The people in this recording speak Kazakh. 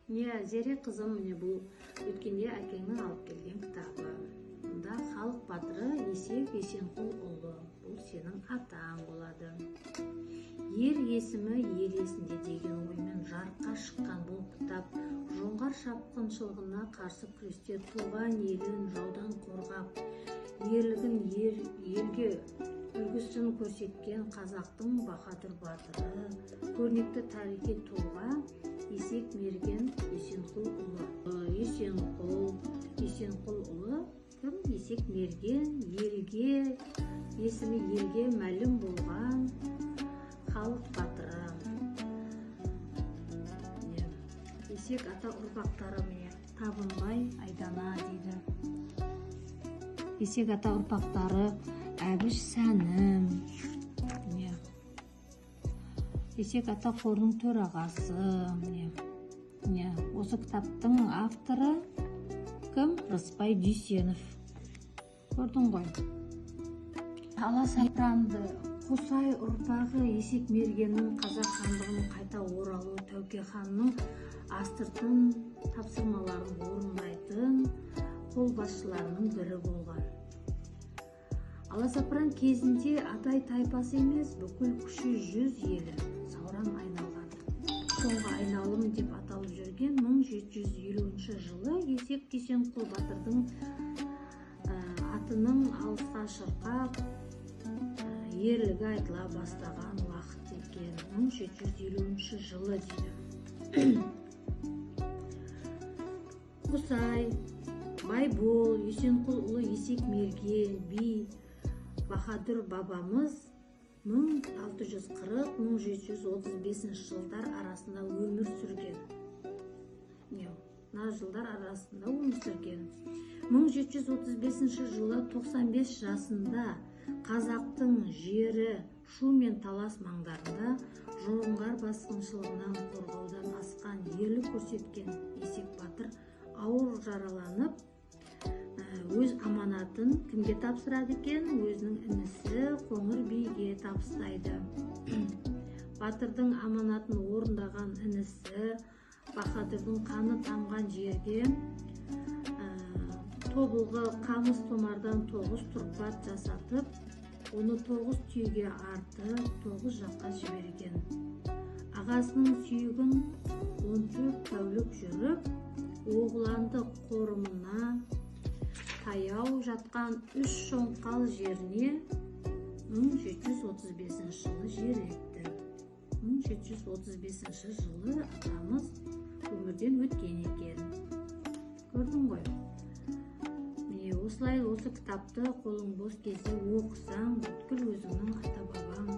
Зере қызым, міне бұл өткенде әкеңнің алып келген кітабы. Мұнда халық батыры Есек Есенқұлұлы, бұл сенің атаң болады. Ер есімі ел есінде деген оймен жарыққа шыққан бұл кітап жоңғар шапқыншылығына қарсы күресте туған елін жаудан қорғап, ерлігін елге үлгісін көрсеткен қазақтың баһадүр батыры, көрнекті тарихи тұлға Есек Мерген Есенқұлұлы. Есенқұлұлы кім? Есек Мерген, елге, есімі елге мәлім болған халық батыры. Есек ата ұрпақтары міне Табынбай, Айдана дейді. Есек ата ұрпақтары Әбіш, Сәнім. Есек ата қорының төрағасы. Осы кітаптың авторы кім? Рысбай Дүйсенов. Көрдің ғой. Аласапыранды Қосай ұрпағы Есек Мергеннің қазақ хандығының қайта оралуы Тәуке ханның астыртын тапсырмаларын орындайтын қолбасшыларының бірі болған. Аласапыран кезінде адай тайпасы емес, бүкіл күші 100 елі сауран айналған. Соңғы айналым деп аталып жүрген 1750 жылы Есек Есенқұл батырдың атының алысқа шырқап, ерлігі айтыла бастаған уақыт екен. 1750 жылы дейді. Қосай, Байбол, Есенқұлұлы Есек Мерген би баһадүр бабамыз 1640-1735 жылдар арасында өмір сүрген. 1735 жылы 95 жасында қазақтың жері Шу мен Талас маңдарында жоңғар басқыншылығынан қорғаудан асқан ерлік көрсеткен Есек батыр ауыр жараланып, өз аманатын кімге тапсырады екен? Өзінің інісі Қоңыр биге табыстайды. Батырдың аманатын орындаған інісі баһадүрдің қаны тамған жерге тобылғы қамыс томардан 9 тұрпат жасатып, оны 9 түйеге артып, 9 жаққа жіберген. Ағасының сүйегін 14 тәулік жүріп, Оғланды қорымына таяу жатқан 3 шоңқал жеріне 1735 жылы жерлетті. 1735 жылы атамыз өмірден өткен екен. Көрдің ғой? Міне осылай осы кітапты қолың бос кезде оқысаң, бүткіл өзіңнің ата-бабаң